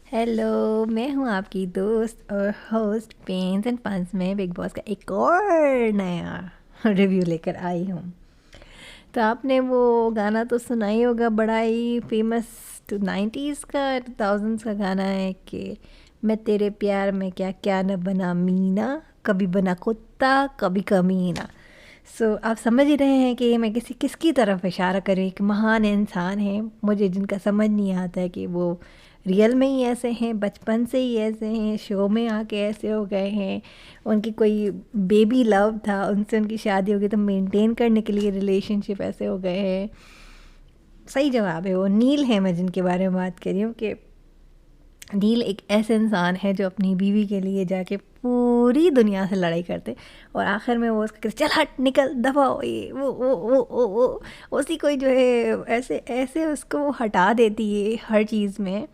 Hello, मैं हूँ आपकी दोस्त और होस्ट पेन्स एंड फन्स में बिग बॉस का एक और नया रिव्यू लेकर आई हूँ। तो आपने वो गाना तो सुना ही होगा, बड़ा ही फेमस 90s का 2000s का गाना है कि मैं तेरे प्यार में क्या क्या न बना मीना, कभी बना कुत्ता कभी कमीना। आप समझ ही रहे हैं कि मैं किसकी तरफ इशारा करूँ। एक महान इंसान है मुझे जिनका समझ नहीं आता है कि वो रियल में ही ऐसे हैं, बचपन से ही ऐसे हैं, शो में आके ऐसे हो गए हैं। उनकी कोई बेबी लव था, उनसे उनकी शादी हो गई तो मेंटेन करने के लिए रिलेशनशिप ऐसे हो गए हैं। सही जवाब है वो नील है, मैं जिनके बारे में बात कर रही हूँ कि नील एक ऐसे इंसान है जो अपनी बीवी के लिए जाके पूरी दुनिया से लड़ाई करते और आखिर में वो उसका कहते चल हट निकल दबाओ ये वो उसी कोई जो है ऐसे ऐसे उसको हटा देती है हर चीज़ में।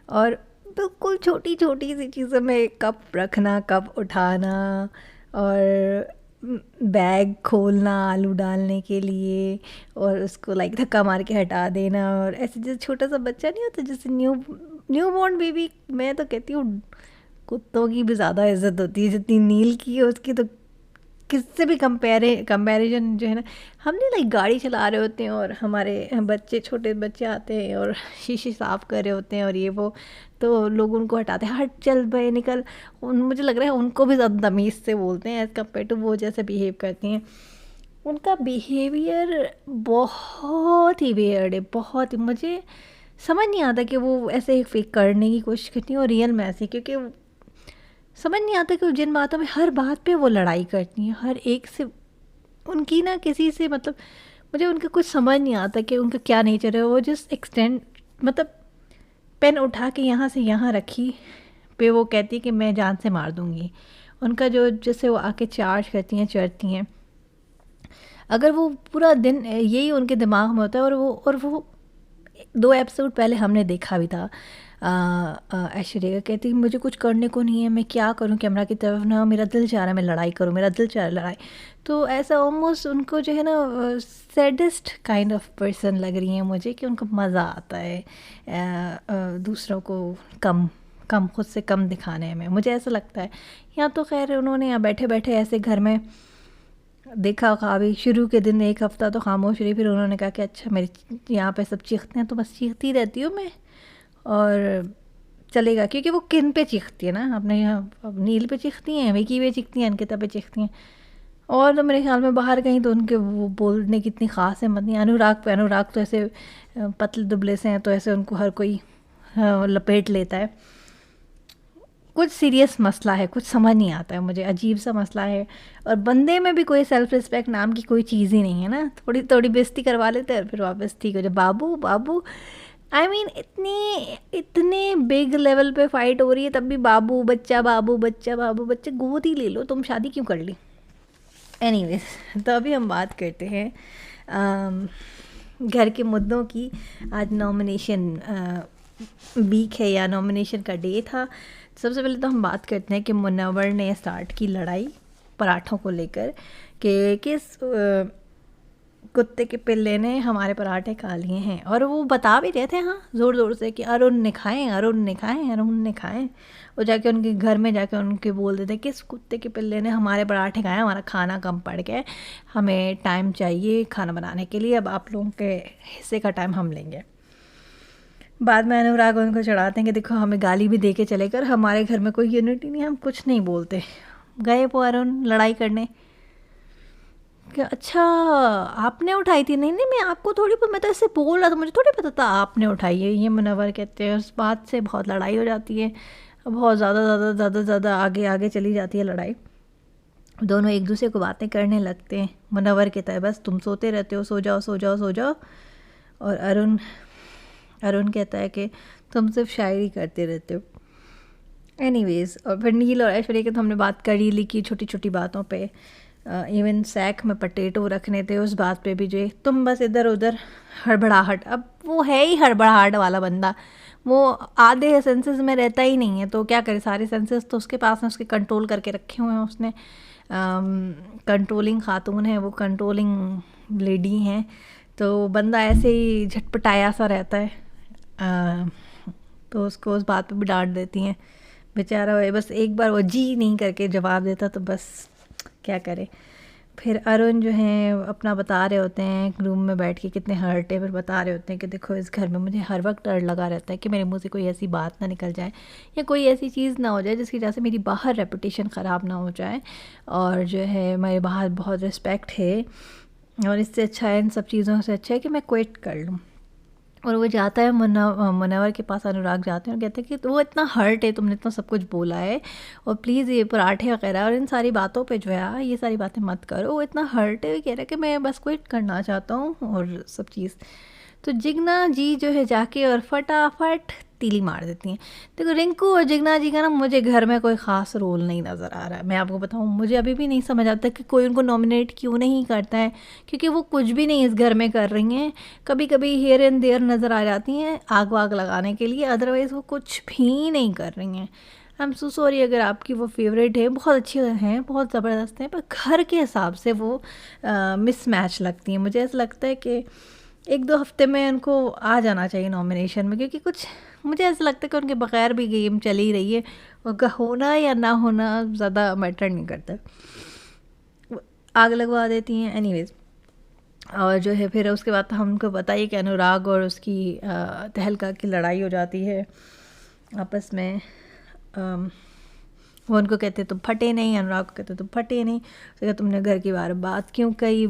और बिल्कुल छोटी छोटी सी चीज़ों में कप रखना, कप उठाना और बैग खोलना आलू डालने के लिए और उसको लाइक धक्का मार के हटा देना। और ऐसे जैसे छोटा सा बच्चा नहीं होता, जैसे न्यू बॉर्न बेबी, मैं तो कहती हूँ कुत्तों की भी ज़्यादा इज्जत होती है जितनी नील की है उसकी तो किससे भी कंपैरिजन जो है ना। हम नहीं लाइक गाड़ी चला रहे होते हैं और हमारे बच्चे छोटे बच्चे आते हैं और शीशे साफ़ कर रहे होते हैं और ये वो, तो लोग उनको हटाते हैं, हट चल भाई निकल। मुझे लग रहा है उनको भी ज़्यादा तमीज़ से बोलते हैं एज़ कम्पेयर टू वो जैसे बिहेव करती हैं। उनका बिहेवियर बहुत ही वियर्ड है, बहुत ही। मुझे समझ नहीं आता कि वो ऐसे फेक करने की कोशिश करती हैं और रियल में ऐसे, क्योंकि समझ नहीं आता कि जिन बातों में हर बात पे वो लड़ाई करती हैं हर एक से, उनकी ना किसी से मतलब मुझे उनका कुछ समझ नहीं आता कि उनका क्या नेचर है। वो जस्ट एक्सटेंड मतलब पेन उठा के यहाँ से यहाँ रखी पे वो कहती है कि मैं जान से मार दूँगी। उनका जो जैसे वो आके चार्ज करती हैं चढ़ती हैं, अगर वो पूरा दिन यही उनके दिमाग में होता है। और वो 2 एपिसोड पहले हमने देखा भी था। ऐश्वर्या कहती मुझे कुछ करने को नहीं है, मैं क्या करूं कैमरा की तरफ ना, मेरा दिल चाह रहा है मैं लड़ाई करूं, मेरा दिल चाह रहा है लड़ाई। तो ऐसा ऑलमोस्ट उनको जो है ना सैडेस्ट काइंड ऑफ पर्सन लग रही हैं मुझे, कि उनको मज़ा आता है दूसरों को कम कम खुद से कम दिखाने में, मुझे ऐसा लगता है। या तो खैर उन्होंने यहाँ बैठे बैठे ऐसे घर में देखा होगा, अभी शुरू के दिन एक हफ़्ता तो खामोश रही, फिर उन्होंने कहा कि अच्छा मेरे यहाँ पे सब चीखते हैं तो बस चीखती रहती हूँ मैं और चलेगा। क्योंकि वो किन पे चीखती है ना, अपने यहाँ अब नील पे चीखती हैं, विकी पे चीखती हैं, अनकिता पे चीखती हैं। और तो मेरे ख्याल में बाहर कहीं तो उनके वो बोलने की इतनी ख़ास हिम्मत नहीं। अनुराग पे, अनुराग तो ऐसे पतले दुबले से हैं तो ऐसे उनको हर कोई लपेट लेता है। कुछ सीरियस मसला है, कुछ समझ नहीं आता है मुझे, अजीब सा मसला है। और बंदे में भी कोई सेल्फ रिस्पेक्ट नाम की कोई चीज़ ही नहीं है ना, थोड़ी थोड़ी बेइज्जती करवा लेते हैं और फिर वापस ठीक हो जाए। बाबू बाबू आई मीन इतने बिग लेवल पे फाइट हो रही है तब भी बाबू बच्चा बाबू बच्चा बाबू बच्चा, गोद ही ले लो, तुम शादी क्यों कर ली। एनीवेज, तो अभी हम बात करते हैं घर के मुद्दों की। आज नॉमिनेशन वीक है या नॉमिनेशन का डे था। सबसे पहले तो हम बात करते हैं कि मुनव्वर ने स्टार्ट की लड़ाई पराठों को लेकर कि किस कुत्ते के पिल्ले ने हमारे पराठे खा लिए हैं। और वो बता भी रहे थे हाँ ज़ोर ज़ोर से कि अरुण ने खाएँ, अरुण ने खाएँ, अरुण ने खाएँ। और जाके उनके घर में जाके उनके बोल देते किस कुत्ते के पिल्ले ने हमारे पराठे खाए, हमारा खाना कम पड़ गया है, हमें टाइम चाहिए खाना बनाने के लिए, अब आप लोगों के हिस्से का टाइम हम लेंगे। बाद में अनुराग उनको चढ़ाते हैं कि देखो हमें गाली भी दे के चले कर, हमारे घर में कोई यूनिटी नहीं, हम कुछ नहीं बोलते। गए वो अरुण लड़ाई करने कि अच्छा आपने उठाई थी, नहीं नहीं मैं आपको थोड़ी, मैं तो ऐसे बोल रहा था, मुझे थोड़ी पता था आपने उठाई है, ये मुनव्वर कहते हैं। उस बात से बहुत लड़ाई हो जाती है, बहुत ज़्यादा ज़्यादा ज़्यादा ज़्यादा आगे आगे चली जाती है लड़ाई। दोनों एक दूसरे को बातें करने लगते हैं। मुनव्वर कहता है बस तुम सोते रहते हो, सो जाओ सो जाओ सो जाओ। और अरुण कहता है कि तुम सिर्फ शायरी करते रहते हो। एनीवेज, और फिर नील और ऐश्वर्या की तो हमने बात कर ही ली कि छोटी छोटी बातों पे, इवन सैक में पटेटो रखने थे उस बात पे भी जो तुम बस इधर उधर हड़बड़ाहट। अब वो है ही हड़बड़ाहट वाला बंदा, वो आधे सेंसेस में रहता ही नहीं है तो क्या करे, सारे सेंसेस तो उसके पास में, उसके कंट्रोल करके रखे हुए हैं उसने। कंट्रोलिंग खातून है वो, कंट्रोलिंग लेडी हैं, तो बंदा ऐसे ही झटपटाया सा रहता है। तो उसको उस बात पे भी डांट देती हैं। बेचारा वो बस एक बार वो जी नहीं करके जवाब देता, तो बस क्या करे। फिर अरुण जो हैं अपना बता रहे होते हैं रूम में बैठ के कितने हर्ट है, फिर बता रहे होते हैं कि देखो इस घर में मुझे हर वक्त डर लगा रहता है कि मेरे मुंह से कोई ऐसी बात ना निकल जाए या कोई ऐसी चीज़ ना हो जाए जिसकी वजह से मेरी बाहर रेपुटेशन ख़राब ना हो जाए, और जो है मेरे बाहर बहुत रिस्पेक्ट है, और इससे अच्छा है, इन सब चीज़ों से अच्छा है कि मैं क्विट कर लूँ। और वो जाता है मुनव्वर के पास, अनुराग जाते हैं और कहते हैं कि वो इतना हर्ट है, तुमने इतना सब कुछ बोला है, और प्लीज़ ये पराठे वगैरह और इन सारी बातों पे जो है ये सारी बातें मत करो। वो इतना हर्ट है, वो कह रहा है कि मैं बस क्विट करना चाहता हूँ और सब चीज़। तो जिगना जी जो है जाके और फटाफट तीली मार देती हैं। देखो रिंकू और जिगना जी का ना मुझे घर में कोई ख़ास रोल नहीं नज़र आ रहा है। मैं आपको बताऊँ, मुझे अभी भी नहीं समझ आता कि कोई उनको नॉमिनेट क्यों नहीं करता है, क्योंकि वो कुछ भी नहीं इस घर में कर रही हैं। कभी कभी हियर एंड देयर नज़र आ जाती हैं आग वाग लगाने के लिए, अदरवाइज़ वो कुछ भी नहीं कर रही हैं। आई एम सो सॉरी अगर आपकी वो फेवरेट है, बहुत अच्छी हैं, बहुत ज़बरदस्त हैं, पर घर के हिसाब से वो मिसमैच लगती हैं। मुझे ऐसा लगता है कि 1-2 हफ्ते में उनको आ जाना चाहिए नॉमिनेशन में, क्योंकि कुछ मुझे ऐसा लगता है कि उनके बगैर भी गेम चल ही रही है, उनका होना या ना होना ज़्यादा मैटर नहीं करता। आग लगवा देती हैं एनीवेज। और जो है फिर उसके बाद हमको बताइए कि अनुराग और उसकी तहलका की लड़ाई हो जाती है आपस में। वो उनको कहते तुम फटे नहीं, अनुराग को कहते तुम फटे नहीं, तो तुमने घर की बार बात क्यों कही,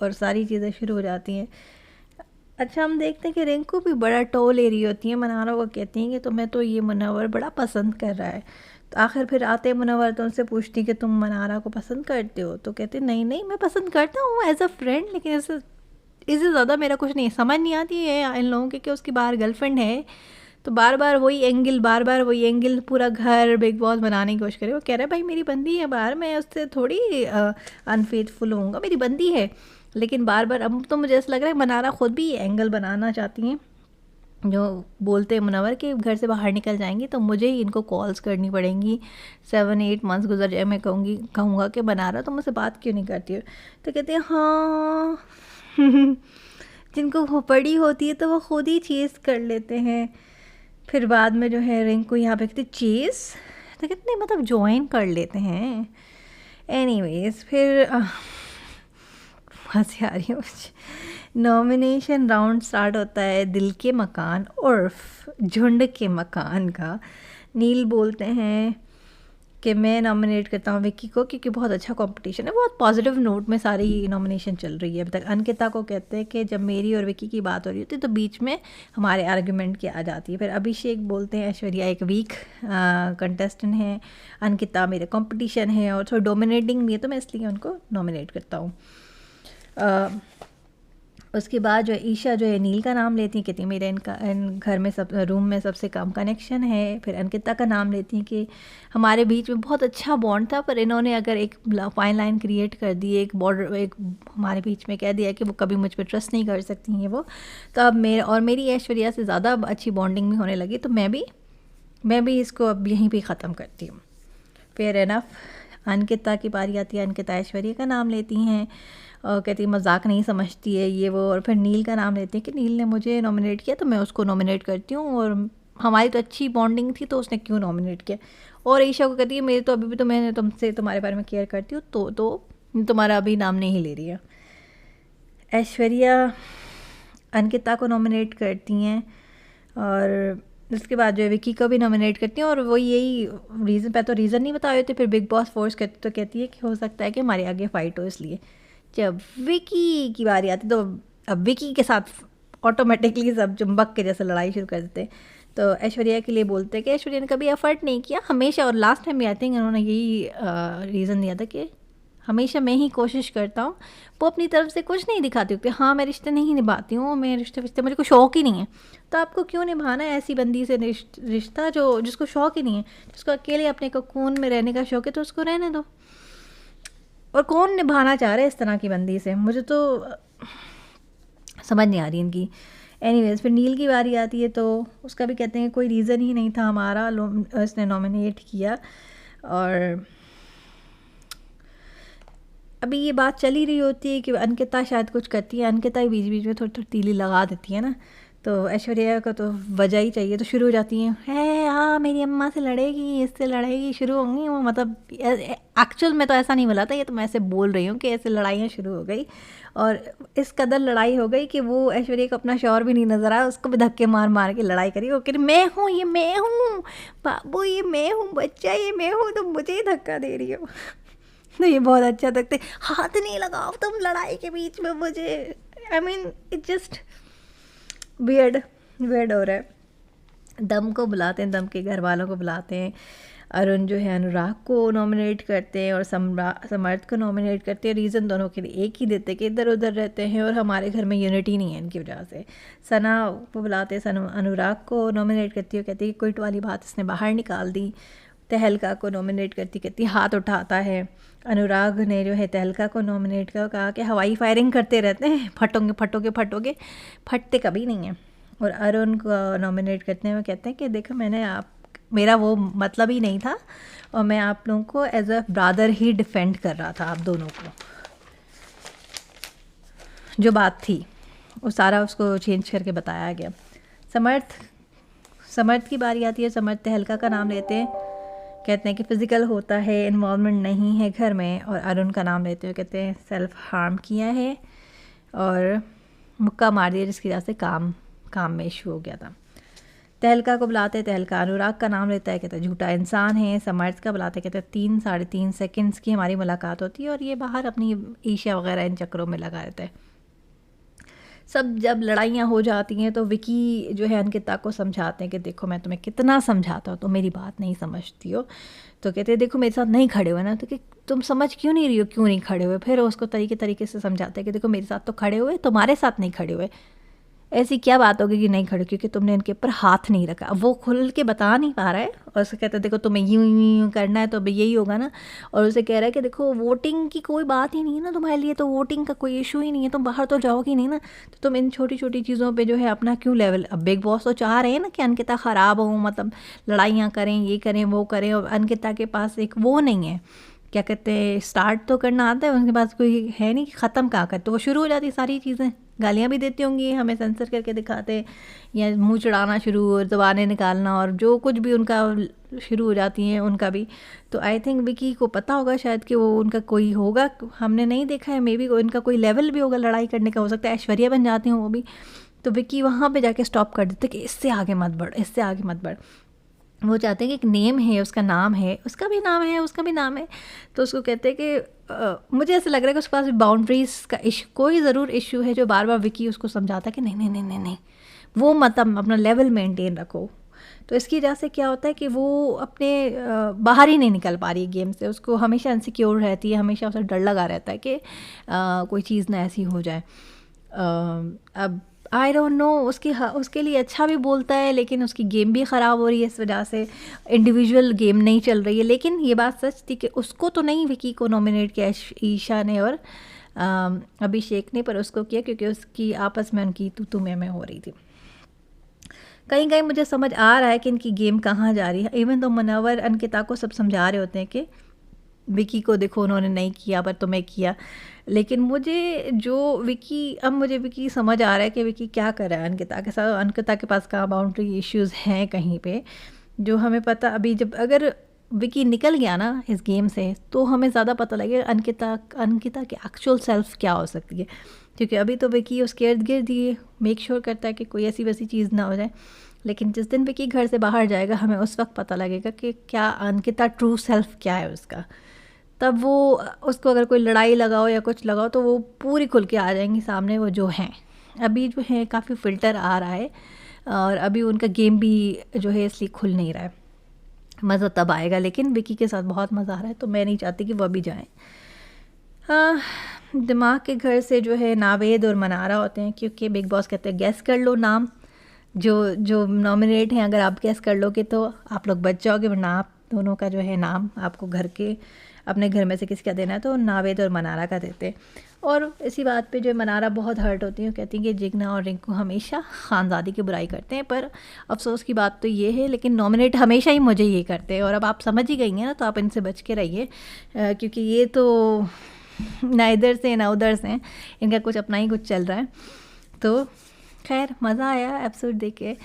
और सारी चीज़ें शुरू हो जाती हैं। अच्छा हम देखते हैं कि रिंकू भी बड़ा टोल ले रही होती है, मुनव्वर को कहती हैं कि तुम्हें तो ये मुनव्वर बड़ा पसंद कर रहा है। तो आखिर फिर आते मुनव्वर तो उनसे पूछती कि तुम मनारा को पसंद करते हो, तो कहते नहीं नहीं मैं पसंद करता हूँ एज अ फ्रेंड, लेकिन इससे ज़्यादा मेरा कुछ नहीं। समझ नहीं आती है इन लोगों के कि उसकी बाहर गर्लफ्रेंड है, तो बार बार वही एंगल पूरा घर बिग बॉस बनाने की कोशिश करे। वो कह रहा है भाई मेरी बंदी है बाहर, मैं उससे थोड़ी अनफेथफुल होऊंगा, मेरी बंदी है। लेकिन बार बार अब तो मुझे ऐसा लग रहा है मनारा खुद भी एंगल बनाना चाहती हैं, जो बोलते हैं मुनव्वर कि घर से बाहर निकल जाएंगी तो मुझे ही इनको कॉल्स करनी पड़ेंगी, 7-8 मंथ्स गुजर जाए, मैं कहूँगा कि मनारा तो मुझसे बात क्यों नहीं करती हो। तो कहते हैं हाँ जिनको वो पड़ी होती है तो वो खुद ही चीज़ कर लेते हैं। फिर बाद में जो है रिंकू यहाँ पे कहते चीज़, तो कितने मतलब ज्वाइन कर लेते हैं। एनीवेज फिर हंसी आ रही है मुझे। नॉमिनेशन राउंड स्टार्ट होता है दिल के मकान उर्फ झुंड के मकान का। नील बोलते हैं कि मैं नॉमिनेट करता हूँ विक्की को, क्योंकि बहुत अच्छा कंपटीशन है, बहुत पॉजिटिव नोट में सारी नॉमिनेशन चल रही है अभी तक। अंकिता को कहते हैं कि जब मेरी और विक्की की बात हो रही होती है तो बीच में हमारे आर्गुमेंट की आ जाती है। फिर अभिषेक बोलते हैं ऐश्वर्या एक वीक कंटेस्टेंट है, अंकिता मेरे कंपटीशन है और थोड़ा डोमिनेटिंग भी है, तो मैं इसलिए उनको नॉमिनेट करता हूँ। उसके बाद जो है ईशा जो है नील का नाम लेती हैं, कहती हैं मेरे इन घर में सब रूम में सबसे कम कनेक्शन है। फिर अंकिता का नाम लेती हैं कि हमारे बीच में बहुत अच्छा बॉन्ड था, पर इन्होंने अगर एक फाइन लाइन क्रिएट कर दी, एक बॉर्डर एक हमारे बीच में कह दिया कि वो कभी मुझ पर ट्रस्ट नहीं कर सकती हैं वो, तो अब मेरी ऐश्वर्या से ज़्यादा अच्छी बॉन्डिंग भी होने लगी, तो मैं भी इसको अब यहीं पर ख़त्म करती हूँ। Fair enough. अंकिता की बारी आती है, अंकिता ऐश्वर्या का नाम लेती हैं और कहती है मजाक नहीं समझती है ये वो। और फिर नील का नाम लेते हैं कि नील ने मुझे नॉमिनेट किया तो मैं उसको नॉमिनेट करती हूँ, और हमारी तो अच्छी बॉन्डिंग थी तो उसने क्यों नॉमिनेट किया। और ईशा को कहती है मेरे तो अभी भी तो मैं तुमसे तुम्हारे बारे में केयर करती हूँ, तो तुम्हारा अभी नाम नहीं ले रही है। ऐश्वर्या अंकिता को नॉमिनेट करती हैं और उसके बाद जो है विक्की को भी नॉमिनेट करती हैं, और वो यही रीज़न पे तो रीज़न नहीं बताए होते, फिर बिग बॉस फोर्स करती तो कहती है कि हो सकता है कि हमारे आगे फ़ाइट हो, इसलिए। जब विक्की की बारी आती तो अब विक्की के साथ ऑटोमेटिकली सब चुंबक के जैसे लड़ाई शुरू कर देते। तो ऐश्वर्या के लिए बोलते हैं कि ऐश्वर्या ने कभी एफर्ट नहीं किया हमेशा, और लास्ट टाइम भी आई थिंक उन्होंने यही रीज़न दिया था कि हमेशा मैं ही कोशिश करता हूँ, वो अपनी तरफ से कुछ नहीं दिखाती होती। हाँ मैं रिश्ते नहीं निभाती हूँ, मैं रिश्ते मुझे को शौक ही नहीं है, तो आपको क्यों निभाना है ऐसी बंदी से रिश्ता जिसको शौक ही नहीं है, जिसको अकेले अपने कोकून में रहने का शौक है, तो उसको रहने दो। और कौन निभाना चाह रहा है इस तरह की बंदी से, मुझे तो समझ नहीं आ रही इनकी। एनीवेज फिर नील की बारी आती है तो उसका भी कहते हैं कोई रीज़न ही नहीं था हमारा, इसने नॉमिनेट किया। और अभी ये बात चल ही रही होती है कि अंकिता शायद कुछ करती है, अंकिता ही बीच बीच में थोड़ी थोड़ी तीली लगा देती है ना, तो ऐश्वर्या को तो वजह ही चाहिए, तो शुरू हो जाती है हाँ मेरी अम्मा से लड़ेगी, इससे लड़ेगी, शुरू होंगी वो। मतलब एक्चुअल में तो ऐसा नहीं बोला था, ये तो मैं ऐसे बोल रही हूँ कि ऐसे लड़ाइयाँ शुरू हो गई। और इस कदर लड़ाई हो गई कि वो ऐश्वर्या को अपना शौहर भी नहीं नज़र आया, उसको भी धक्के मार मार के लड़ाई करी। वो कह रही मैं हूँ, ये मैं हूँ बाबू, ये मैं हूँ बच्चा, ये मैं हूँ, तुम मुझे ही धक्का दे रही हो। तो ये बहुत अच्छा लगता है, हाथ नहीं लगाओ तुम लड़ाई के बीच में मुझे। I mean it just weird weird हो रहा है। दम को बुलाते हैं, दम के घर वालों को बुलाते हैं। अरुण जो है अनुराग को नॉमिनेट करते हैं और समर्थ को नॉमिनेट करते हैं। रीज़न दोनों के लिए एक ही देते हैं कि इधर उधर रहते हैं और हमारे घर में यूनिटी नहीं है इनकी वजह से। सना को बुलाते हैं, सना अनुराग को नॉमिनेट करती है, कहती है कि क्विट वाली बात इसने बाहर निकाल दी। तहलका को नॉमिनेट करती, कहती हाथ उठाता है। अनुराग ने जो है तहलका को नॉमिनेट कर कहा कि हवाई फायरिंग करते रहते हैं, फटोगे फटोगे फटोगे, फटते कभी नहीं हैं। और अरुण को नॉमिनेट करते हैं, वो कहते हैं कि देखो मैंने मेरा वो मतलब ही नहीं था और मैं आप लोगों को एज अ ब्रदर ही डिफेंड कर रहा था। आप दोनों को जो बात थी वो सारा उसको चेंज करके बताया गया। समर्थ की बारी आती है। समर्थ तहलका का नाम लेते हैं, कहते हैं कि फ़िज़िकल होता है, इन्वॉल्वमेंट नहीं है घर में। और अरुण का नाम लेते हुए कहते हैं सेल्फ हार्म किया है और मुक्का मार दिया जिसकी वजह से काम में इशू हो गया था। तहलका को बुलाते हैं, तहलका अनुराग का नाम लेता है, कहता है झूठा इंसान है। समर्थ का बुलाते कहते हैं 3-3.5 सेकंड्स की हमारी मुलाकात होती है और ये बाहर अपनी ईशा वगैरह इन चक्करों में लगा रहता है। सब जब लड़ाइयाँ हो जाती हैं तो विकी जो है अंकिता को समझाते हैं कि देखो मैं तुम्हें कितना समझाता हूँ, तो मेरी बात नहीं समझती हो। तो कहते हैं देखो मेरे साथ नहीं खड़े हुए ना, तो कि तुम समझ क्यों नहीं रही हो, क्यों नहीं खड़े हुए। फिर उसको तरीके से समझाते हैं कि देखो मेरे साथ तो खड़े हुए, तुम्हारे साथ नहीं खड़े हुए। ऐसी क्या बात होगी कि नहीं खड़े, क्योंकि तुमने इनके ऊपर हाथ नहीं रखा। अब वो खुल के बता नहीं पा रहा है और उसे कहते हैं देखो तुम्हें यूं करना है तो अब यही होगा ना। और उसे कह रहा है कि देखो वोटिंग की कोई बात ही नहीं है ना तुम्हारे लिए, तो वोटिंग का कोई इशू ही नहीं है, तुम बाहर तो जाओगी नहीं ना, तो तुम इन छोटी छोटी चीज़ों पे जो है अपना क्यों लेवल। अब बिग बॉस तो चाह रहे हैं ना कि अंकिता ख़राब हो, मतलब लड़ाइयाँ करें, ये करें वो करें। और अंकिता के पास एक वो नहीं है, क्या कहते हैं, स्टार्ट तो करना आता है, उनके पास कोई है नहीं कि ख़त्म कहाँ कर। तो वो शुरू हो जाती सारी चीज़ें, गालियाँ भी देती होंगी, हमें सेंसर करके दिखाते या मुंह चढ़ाना शुरू और ज़बानें निकालना और जो कुछ भी उनका शुरू हो जाती हैं उनका भी। तो आई थिंक विकी को पता होगा शायद कि वो उनका कोई होगा, हमने नहीं देखा है, मे बी उनका कोई लेवल भी होगा लड़ाई करने का, हो सकता है ऐश्वर्या बन जाती हूँ वो भी। तो विकी वहाँ पे जाके स्टॉप कर देते कि इससे आगे मत बढ़, इससे आगे मत बढ़। वो चाहते हैं कि एक नेम है, उसका नाम है, उसका भी नाम है, उसका भी नाम है। तो उसको कहते हैं कि मुझे ऐसा लग रहा है कि उसके पास बाउंड्रीज़ का इशू, कोई ज़रूर इशू है जो बार बार विकी उसको समझाता है कि नहीं नहीं नहीं नहीं नहीं वो मतलब अपना लेवल मेंटेन रखो। तो इसकी वजह से क्या होता है कि वो अपने बाहर ही नहीं निकल पा रही है गेम से, उसको हमेशा इनसिक्योर रहती है, हमेशा उसे डर लगा रहता है कि कोई चीज़ ना ऐसी हो जाए। अब आई डोंट नो, उसके लिए अच्छा भी बोलता है लेकिन उसकी गेम भी ख़राब हो रही है इस वजह से, इंडिविजुअल गेम नहीं चल रही है। लेकिन ये बात सच थी कि उसको तो नहीं विकी को नॉमिनेट किया ईशा ने और अभिषेक ने, पर उसको किया क्योंकि उसकी आपस में उनकी तू मैं हो रही थी। कहीं कहीं मुझे समझ आ रहा है कि इनकी गेम कहाँ जा रही है। इवन तो मनोवर अंकिता को सब समझा रहे होते हैं कि विकी को देखो उन्होंने नहीं किया पर तुम्हें किया, लेकिन मुझे विकी समझ आ रहा है कि विकी क्या कर रहा है अंकिता के साथ। अंकिता के पास कहाँ बाउंड्री इश्यूज़ हैं कहीं पे जो हमें पता, अभी जब अगर विकी निकल गया ना इस गेम से तो हमें ज़्यादा पता लगेगा अंकिता की एक्चुअल सेल्फ क्या हो सकती है। क्योंकि अभी तो विकी उसके इर्द गिर्द ही मेक श्योर करता है कि कोई ऐसी वैसी चीज़ ना हो जाए, लेकिन जिस दिन विकी घर से बाहर जाएगा हमें उस वक्त पता लगेगा कि क्या अंकिता ट्रू सेल्फ क्या है उसका। तब वो उसको अगर कोई लड़ाई लगाओ या कुछ लगाओ तो वो पूरी खुल के आ जाएंगी सामने वो जो हैं। अभी जो है काफ़ी फ़िल्टर आ रहा है और अभी उनका गेम भी जो है इसलिए खुल नहीं रहा है। मज़ा तब आएगा, लेकिन विकी के साथ बहुत मज़ा आ रहा है तो मैं नहीं चाहती कि वह भी जाएँ। दिमाग के घर से जो है नावेद और मनारा होते हैं, क्योंकि बिग बॉस कहते हैं गैस कर लो नाम जो नॉमिनेट हैं, अगर आप गैस कर लोगे तो आप लोग बच जाओगे, वरना आप दोनों का जो है नाम आपको अपने घर में से किसी का देना है तो नावेद और मनारा का देते हैं। और इसी बात पे जो मनारा बहुत हर्ट होती है, कहती हैं कि जिगना और रिंकू हमेशा खानदादी की बुराई करते हैं, पर अफसोस की बात तो ये है लेकिन नॉमिनेट हमेशा ही मुझे ये करते हैं। और अब आप समझ ही गई हैं ना, तो आप इनसे बच के रहिए क्योंकि ये तो ना इधर से ना उधर से, इनका कुछ अपना ही कुछ चल रहा है। तो खैर मज़ा आया एपिसोड देख के।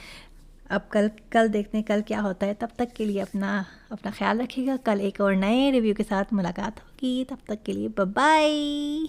अब कल देखते हैं कल क्या होता है। तब तक के लिए अपना अपना ख्याल रखिएगा। कल एक और नए रिव्यू के साथ मुलाकात होगी। तब तक के लिए बाय बाय।